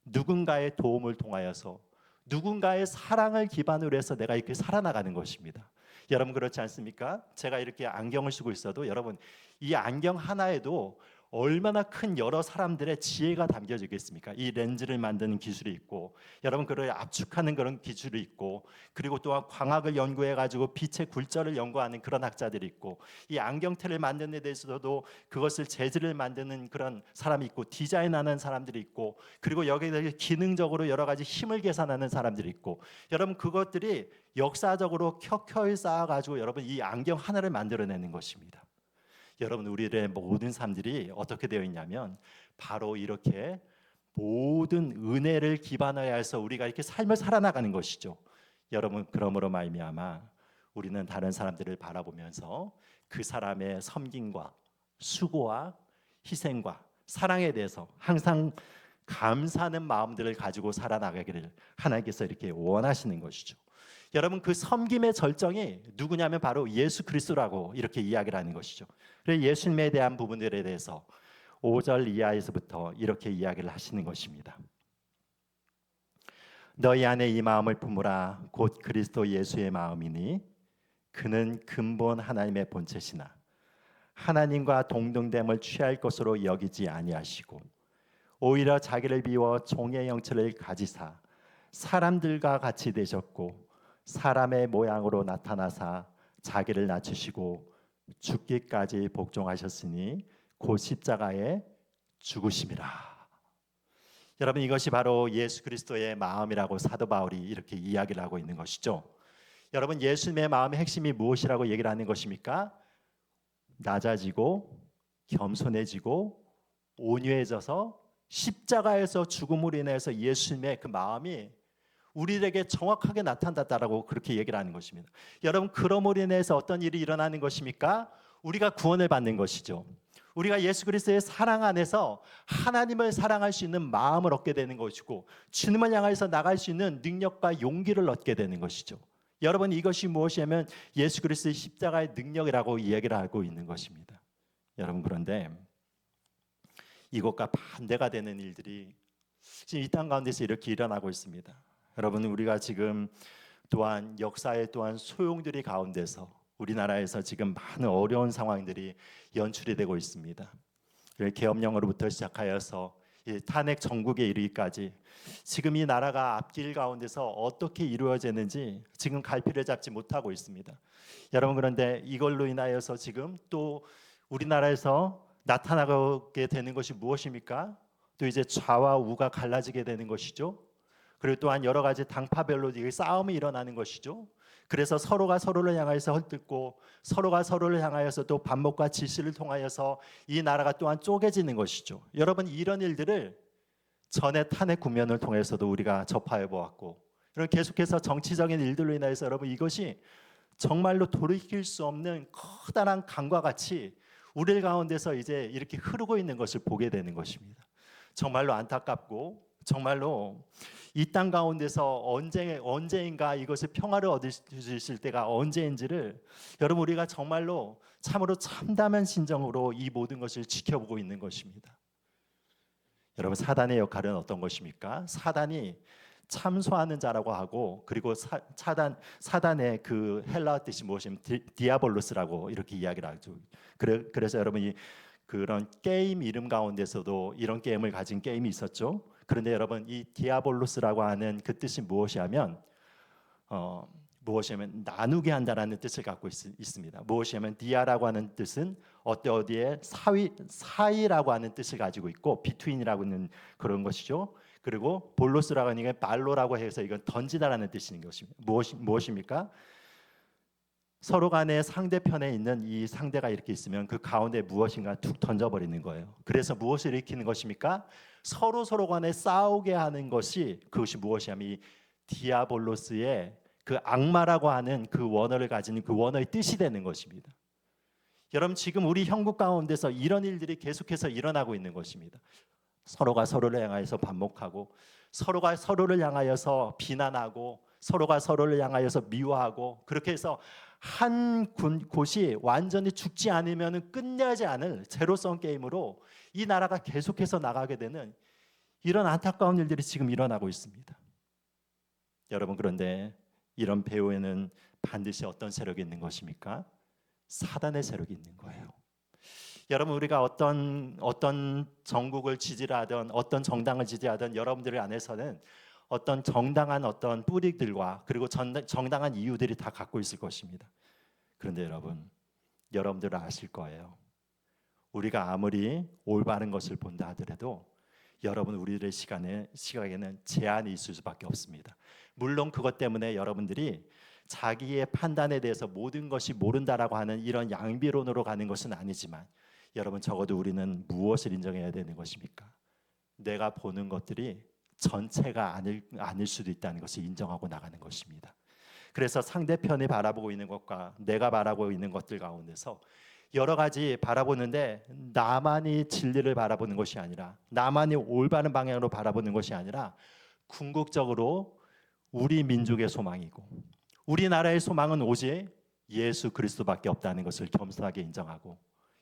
누군가의 도움을 통하여서, 누군가의 사랑을 기반으로 해서 내가 이렇게 살아나가는 것입니다. 여러분 그렇지 않습니까? 제가 이렇게 안경을 쓰고 있어도 여러분 이 안경 하나에도 얼마나 큰 여러 사람들의 지혜가 담겨져 있겠습니까? 이 렌즈를 만드는 기술이 있고, 여러분 그걸 압축하는 그런 기술이 있고, 그리고 또한 광학을 연구해 가지고 빛의 굴절을 연구하는 그런 학자들이 있고, 이 안경테를 만드는 데 대해서도 그것을 재질을 만드는 그런 사람이 있고, 디자인하는 사람들이 있고, 그리고 여기에 대해서 기능적으로 여러 가지 힘을 계산하는 사람들이 있고, 여러분 그것들이 역사적으로 켜켜이 쌓아 가지고 여러분 이 안경 하나를 만들어내는 것입니다. 여러분 우리의 모든 삶들이 어떻게 되어 있냐면 바로 이렇게 모든 은혜를 기반하여 해서 우리가 이렇게 삶을 살아나가는 것이죠. 여러분 그러므로 말미암아 우리는 다른 사람들을 바라보면서 그 사람의 섬김과 수고와 희생과 사랑에 대해서 항상 감사하는 마음들을 가지고 살아나가기를 하나님께서 이렇게 원하시는 것이죠. 여러분 그 섬김의 절정이 누구냐면 바로 예수 그리스도라고 이렇게 이야기를 하는 것이죠. 그래서 예수님에 대한 부분들에 대해서 5절 이하에서부터 이렇게 이야기를 하시는 것입니다. 너희 안에 이 마음을 품으라 곧 그리스도 예수의 마음이니 그는 근본 하나님의 본체시나 하나님과 동등됨을 취할 것으로 여기지 아니하시고 오히려 자기를 비워 종의 형체를 가지사 사람들과 같이 되셨고 사람의 모양으로 나타나사 자기를 낮추시고 죽기까지 복종하셨으니 곧 십자가에 죽으심이라. 여러분 이것이 바로 예수 그리스도의 마음이라고 사도 바울이 이렇게 이야기를 하고 있는 것이죠. 여러분 예수님의 마음의 핵심이 무엇이라고 얘기를 하는 것입니까? 낮아지고 겸손해지고 온유해져서 십자가에서 죽음으로 인해서 예수님의 그 마음이 우리에게 정확하게 나타났다라고 그렇게 얘기를 하는 것입니다. 여러분 그러므로 인해서 어떤 일이 일어나는 것입니까? 우리가 구원을 받는 것이죠. 우리가 예수 그리스도의 사랑 안에서 하나님을 사랑할 수 있는 마음을 얻게 되는 것이고 주님을 향해서 나갈 수 있는 능력과 용기를 얻게 되는 것이죠. 여러분 이것이 무엇이냐면 예수 그리스도의 십자가의 능력이라고 이야기를 하고 있는 것입니다. 여러분 그런데 이것과 반대가 되는 일들이 지금 이 땅 가운데서 이렇게 일어나고 있습니다. 여러분 우리가 지금 또한 역사의 또한 소용돌이 가운데서 우리나라에서 지금 많은 어려운 상황들이 연출이 되고 있습니다. 계엄령으로부터 시작하여서 탄핵 정국에 이르기까지 지금 이 나라가 앞길 가운데서 어떻게 이루어지는지 지금 갈피를 잡지 못하고 있습니다. 여러분 그런데 이걸로 인하여서 지금 또 우리나라에서 나타나게 되는 것이 무엇입니까? 또 이제 좌와 우가 갈라지게 되는 것이죠. 그리고 또한 여러 가지 당파별로 싸움이 일어나는 것이죠. 그래서 서로가 서로를 향해서 헐뜯고 서로가 서로를 향하여서 또 반목과 질시를 통하여서 이 나라가 또한 쪼개지는 것이죠. 여러분 이런 일들을 전에 탄핵 국면을 통해서도 우리가 접하여 보았고 이런 계속해서 정치적인 일들로 인해서 여러분 이것이 정말로 돌이킬 수 없는 커다란 강과 같이 우리 가운데서 이제 이렇게 흐르고 있는 것을 보게 되는 것입니다. 정말로 안타깝고 정말로 이 땅 가운데서 언제인가 이것을 평화를 얻을 수 있을 때가 언제인지를 여러분 우리가 정말로 참으로 참담한 심정으로 이 모든 것을 지켜보고 있는 것입니다. 여러분 사단의 역할은 어떤 것입니까? 사단이 참소하는 자라고 하고 그리고 사단의 그 헬라어 뜻이 무엇이냐면 디아볼로스라고 이렇게 이야기를 하죠. 그래서 여러분이 그런 게임 이름 가운데서도 이런 게임을 가진 게임이 있었죠. 그런데 여러분 이 디아볼로스라고 하는 그 뜻이 무엇이냐면 나누게 한다라는 뜻을 갖고 있습니다. 무엇이냐면 디아라고 하는 뜻은 어디에 사이라고 하는 뜻을 가지고 있고 비트윈이라고 하는 그런 것이죠. 그리고 볼로스라고 하는 게 발로라고 해서 이건 던지다라는 뜻인 것입니다. 무엇입니까? 서로 간에 상대편에 있는 이 상대가 이렇게 있으면 그 가운데 무엇인가 툭 던져버리는 거예요. 그래서 무엇을 일으키는 것입니까? 서로 간에 싸우게 하는 것이 그것이 무엇이냐면 이 디아볼로스의 그 악마라고 하는 그 원어를 가진 그 원어의 뜻이 되는 것입니다. 여러분 지금 우리 형국 가운데서 이런 일들이 계속해서 일어나고 있는 것입니다. 서로가 서로를 향하여서 반목하고 서로가 서로를 향하여서 비난하고 서로가 서로를 향하여서 미워하고 그렇게 해서 한 곳이 완전히 죽지 않으면 끝나지 않을 제로섬 게임으로 이 나라가 계속해서 나가게 되는 이런 안타까운 일들이 지금 일어나고 있습니다. 여러분 그런데 이런 배후에는 반드시 어떤 세력이 있는 것입니까? 사단의 세력이 있는 거예요. 여러분 우리가 어떤 정국을 지지하든 어떤 정당을 지지하든 여러분들 안에서는 어떤 정당한 어떤 뿌리들과 그리고 정당한 이유들이 다 갖고 있을 것입니다. 그런데 여러분들 아실 거예요. 우리가 아무리 올바른 것을 본다 하더라도 여러분 우리들의 시각에는 제한이 있을 수밖에 없습니다. 물론 그것 때문에 여러분들이 자기의 판단에 대해서 모든 것이 모른다라고 하는 이런 양비론으로 가는 것은 아니지만 여러분 적어도 우리는 무엇을 인정해야 되는 것입니까? 내가 보는 것들이 전체가 아닐 수도 있다는 것을 인정하고 나가는 것입니다. 그래서 상대편이 바라보고 있는 것과 내가 바라보고 있는 것들 가운데서 여러 가지 바라보는데 나만이 진리를 바라보는 것이 아니라 나만이 올바른 방향으로 바라보는 것이 아니라 궁극적으로 우리 민족의 소망이고 우리나라의 소망은 오직 예수 그리스도밖에 없다는 것을 겸손하게 인정하고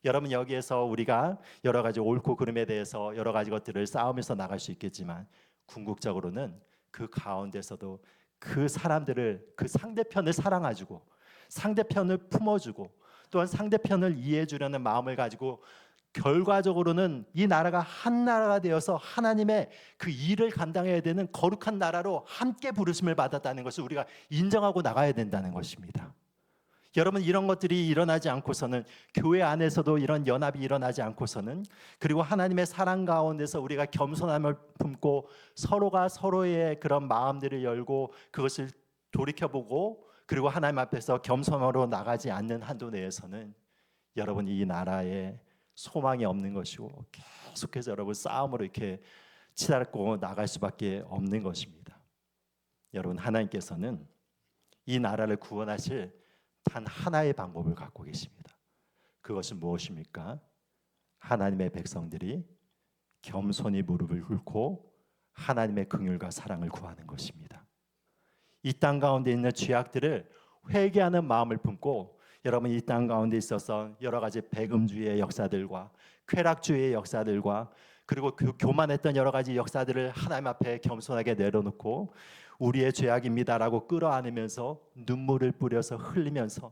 여러분 여기에서 우리가 여러 가지 옳고 그름에 대해서 여러 가지 것들을 싸우면서 나갈 수 있겠지만 궁극적으로는 그 가운데서도 그 사람들을 그 상대편을 사랑해주고 상대편을 품어주고 또한 상대편을 이해해 주려는 마음을 가지고 결과적으로는 이 나라가 한 나라가 되어서 하나님의 그 일을 감당해야 되는 거룩한 나라로 함께 부르심을 받았다는 것을 우리가 인정하고 나가야 된다는 것입니다. 여러분 이런 것들이 일어나지 않고서는 교회 안에서도 이런 연합이 일어나지 않고서는 그리고 하나님의 사랑 가운데서 우리가 겸손함을 품고 서로가 서로의 그런 마음들을 열고 그것을 돌이켜보고 그리고 하나님 앞에서 겸손으로 나가지 않는 한도 내에서는 여러분 이 나라에 소망이 없는 것이고 계속해서 여러분 싸움으로 이렇게 치닫고 나갈 수밖에 없는 것입니다. 여러분 하나님께서는 이 나라를 구원하실 단 하나의 방법을 갖고 계십니다. 그것은 무엇입니까? 하나님의 백성들이 겸손히 무릎을 꿇고 하나님의 긍휼과 사랑을 구하는 것입니다. 이 땅 가운데 있는 죄악들을 회개하는 마음을 품고 여러분 이 땅 가운데 있어서 여러 가지 배금주의의 역사들과 쾌락주의의 역사들과 그리고 그 교만했던 여러 가지 역사들을 하나님 앞에 겸손하게 내려놓고 우리의 죄악입니다라고 끌어안으면서 눈물을 뿌려서 흘리면서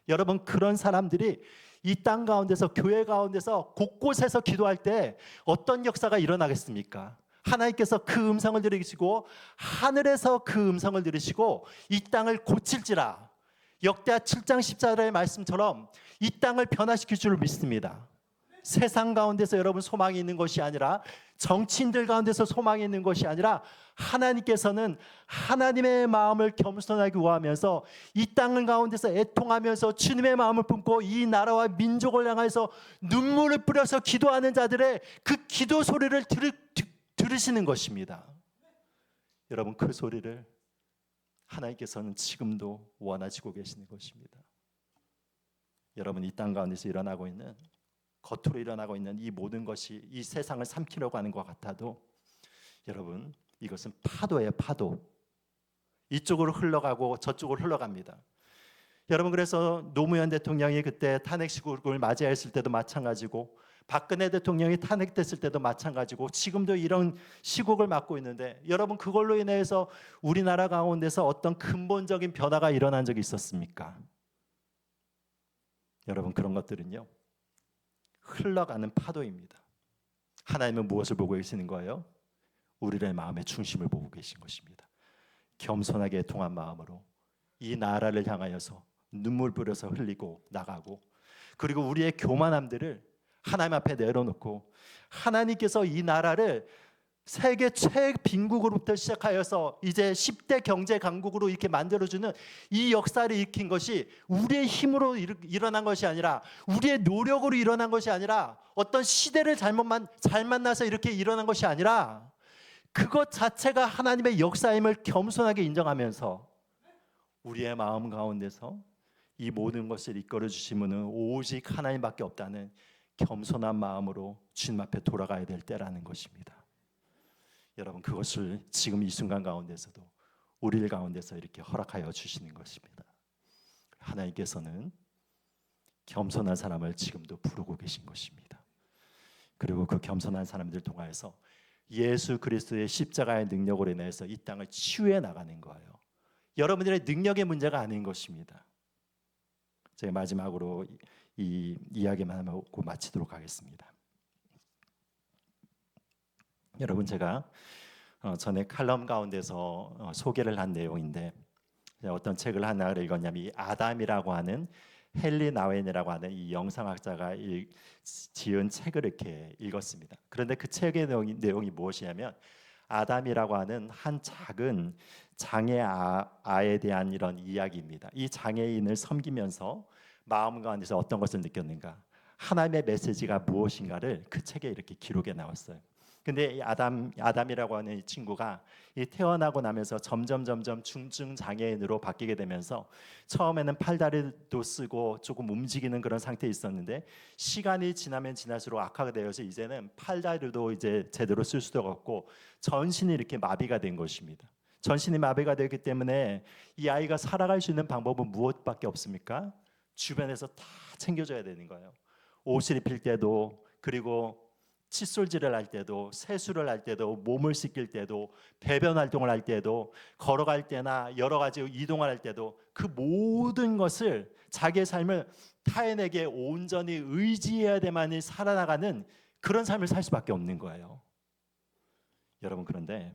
여러분 그런 사람들이 이 땅 가운데서 교회 가운데서 곳곳에서 기도할 때 어떤 역사가 일어나겠습니까? 하나님께서 그 음성을 들으시고 하늘에서 그 음성을 들으시고 이 땅을 고칠지라. 역대하 7장 14절의 말씀처럼 이 땅을 변화시킬 줄 믿습니다. 세상 가운데서 여러분 소망이 있는 것이 아니라 정치인들 가운데서 소망이 있는 것이 아니라 하나님께서는 하나님의 마음을 겸손하게 구하면서 이 땅 가운데서 애통하면서 주님의 마음을 품고 이 나라와 민족을 향해서 눈물을 뿌려서 기도하는 자들의 그 기도 소리를 들으시는 것입니다. 여러분 그 소리를 하나님께서는 지금도 원하시고 계시는 것입니다. 여러분 이 땅 가운데서 일어나고 있는 겉으로 일어나고 있는 이 모든 것이 이 세상을 삼키려고 하는 것 같아도 여러분 이것은 파도예요. 파도. 이쪽으로 흘러가고 저쪽으로 흘러갑니다. 여러분 그래서 노무현 대통령이 그때 탄핵 시국을 맞이했을 때도 마찬가지고 박근혜 대통령이 탄핵됐을 때도 마찬가지고 지금도 이런 시국을 맞고 있는데 여러분 그걸로 인해서 우리나라 가운데서 어떤 근본적인 변화가 일어난 적이 있었습니까? 여러분 그런 것들은요 흘러가는 파도입니다. 하나님은 무엇을 보고 계시는 거예요? 우리의 마음의 중심을 보고 계신 것입니다. 겸손하게 통한 마음으로 이 나라를 향하여서 눈물 뿌려서 흘리고 나가고 그리고 우리의 교만함들을 하나님 앞에 내려놓고 하나님께서 이 나라를 세계 최빈국으로부터 시작하여서 이제 10대 경제 강국으로 이렇게 만들어주는 이 역사를 일으킨 것이 우리의 힘으로 일어난 것이 아니라 우리의 노력으로 일어난 것이 아니라 어떤 시대를 잘 만나서 이렇게 일어난 것이 아니라 그것 자체가 하나님의 역사임을 겸손하게 인정하면서 우리의 마음 가운데서 이 모든 것을 이끌어 주신 분은 오직 하나님밖에 없다는 겸손한 마음으로 주님 앞에 돌아가야 될 때라는 것입니다. 여러분, 그것을 지금 이 순간 가운데서도 우리들 가운데서 이렇게 허락하여 주시는 것입니다. 하나님께서는 겸손한 사람을 지금도 부르고 계신 것입니다. 그리고 그 겸손한 사람들 통하여서 예수 그리스도의 십자가의 능력으로 인해서 이 땅을 치유해 나가는 거예요. 여러분들의 능력의 문제가 아닌 것입니다. 제가 마지막으로 이 이야기만 하고 마치도록 하겠습니다. 여러분, 제가 전에 칼럼 가운데서 소개를 한 내용인데, 어떤 책을 하나 읽었냐면 이 아담이라고 하는 헨리 나웬이라고 하는 이 영상학자가 지은 책을 이렇게 읽었습니다. 그런데 그 책의 내용이 무엇이냐면 아담이라고 하는 한 작은 장애아에 대한 이런 이야기입니다. 이 장애인을 섬기면서 마음 가운데서 어떤 것을 느꼈는가, 하나님의 메시지가 무엇인가를 그 책에 이렇게 기록해 나왔어요. 근데 이 아담이라고 하는 이 친구가 이 태어나고 나면서 점점 중증 장애인으로 바뀌게 되면서 처음에는 팔다리도 쓰고 조금 움직이는 그런 상태에 있었는데 시간이 지나면 지날수록 악화가 되어서 이제는 팔다리도 이제 제대로 쓸 수도 없고 전신이 이렇게 마비가 된 것입니다. 전신이 마비가 되기 때문에 이 아이가 살아갈 수 있는 방법은 무엇밖에 없습니까? 주변에서 다 챙겨줘야 되는 거예요. 옷을 입힐 때도, 그리고 칫솔질을 할 때도, 세수를 할 때도, 몸을 씻길 때도, 배변 활동을 할 때도, 걸어갈 때나 여러 가지 이동을 할 때도 그 모든 것을 자기의 삶을 타인에게 온전히 의지해야 돼만이 살아나가는 그런 삶을 살 수밖에 없는 거예요. 여러분, 그런데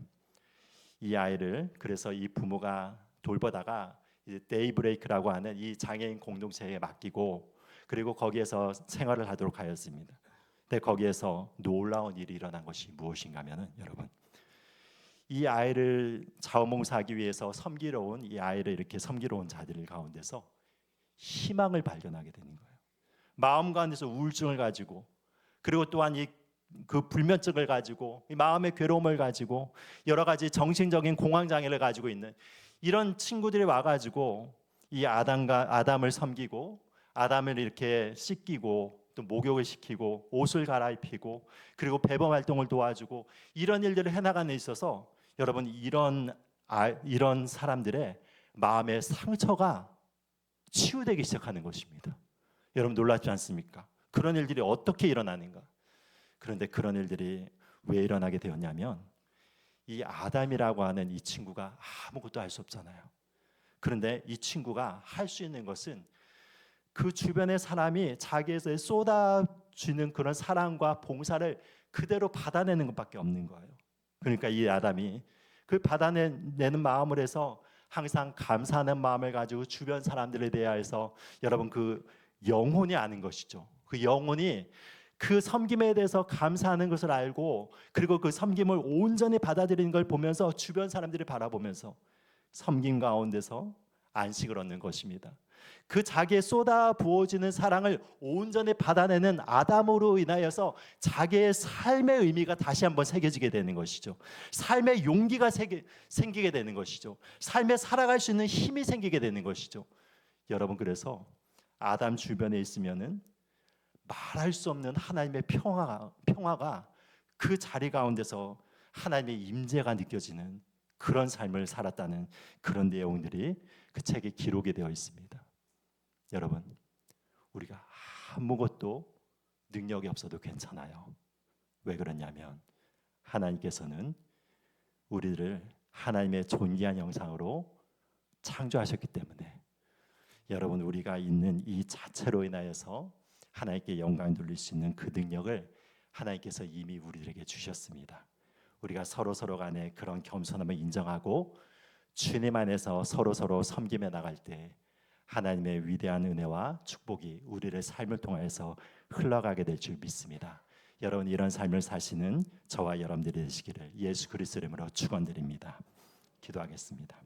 이 아이를 그래서 이 부모가 돌보다가 이제 데이브레이크라고 하는 이 장애인 공동체에 맡기고 그리고 거기에서 생활을 하도록 하였습니다. 근데 거기에서 놀라운 일이 일어난 것이 무엇인가 하면은, 여러분, 이 아이를 자원봉사하기 위해서 섬기러 온 이 아이를 이렇게 섬기러 온 자들 가운데서 희망을 발견하게 되는 거예요. 마음 가운데서 우울증을 가지고, 그리고 또한 그 불면증을 가지고, 이 마음의 괴로움을 가지고, 여러 가지 정신적인 공황 장애를 가지고 있는 이런 친구들이 와가지고 이 아담을 섬기고, 아담을 이렇게 씻기고, 또 목욕을 시키고, 옷을 갈아입히고, 그리고 배변 활동을 도와주고, 이런 일들을 해나가는 데 있어서 여러분, 이런 사람들의 마음의 상처가 치유되기 시작하는 것입니다. 여러분, 놀랍지 않습니까? 그런 일들이 어떻게 일어나는가? 그런데 그런 일들이 왜 일어나게 되었냐면 이 아담이라고 하는 이 친구가 아무것도 할 수 없잖아요. 그런데 이 친구가 할 수 있는 것은 그 주변의 사람이 자기에서 쏟아주는 그런 사랑과 봉사를 그대로 받아내는 것밖에 없는 거예요. 그러니까 이 아담이 그 받아내는 마음을 해서 항상 감사하는 마음을 가지고 주변 사람들에 대하여서, 여러분, 그 영혼이 아는 것이죠. 그 영혼이 그 섬김에 대해서 감사하는 것을 알고, 그리고 그 섬김을 온전히 받아들이는 걸 보면서 주변 사람들이 바라보면서 섬김 가운데서 안식을 얻는 것입니다. 그 자기의 쏟아 부어지는 사랑을 온전히 받아내는 아담으로 인하여서 자기의 삶의 의미가 다시 한번 새겨지게 되는 것이죠. 삶의 용기가 생기게 되는 것이죠. 삶에 살아갈 수 있는 힘이 생기게 되는 것이죠. 여러분, 그래서 아담 주변에 있으면은 말할 수 없는 하나님의 평화가 그 자리 가운데서 하나님의 임재가 느껴지는 그런 삶을 살았다는 그런 내용들이 그 책에 기록이 되어 있습니다. 여러분, 우리가 아무것도 능력이 없어도 괜찮아요. 왜 그러냐면 하나님께서는 우리를 하나님의 존귀한 형상으로 창조하셨기 때문에, 여러분, 우리가 있는 이 자체로 인하여서 하나님께 영광 돌릴 수 있는 그 능력을 하나님께서 이미 우리들에게 주셨습니다. 우리가 서로 간에 그런 겸손함을 인정하고 주님 안에서 서로 섬김해 나갈 때 하나님의 위대한 은혜와 축복이 우리를 삶을 통해서 흘러가게 될 줄 믿습니다. 여러분, 이런 삶을 사시는 저와 여러분들이 되시기를 예수 그리스도 이름으로 축원드립니다. 기도하겠습니다.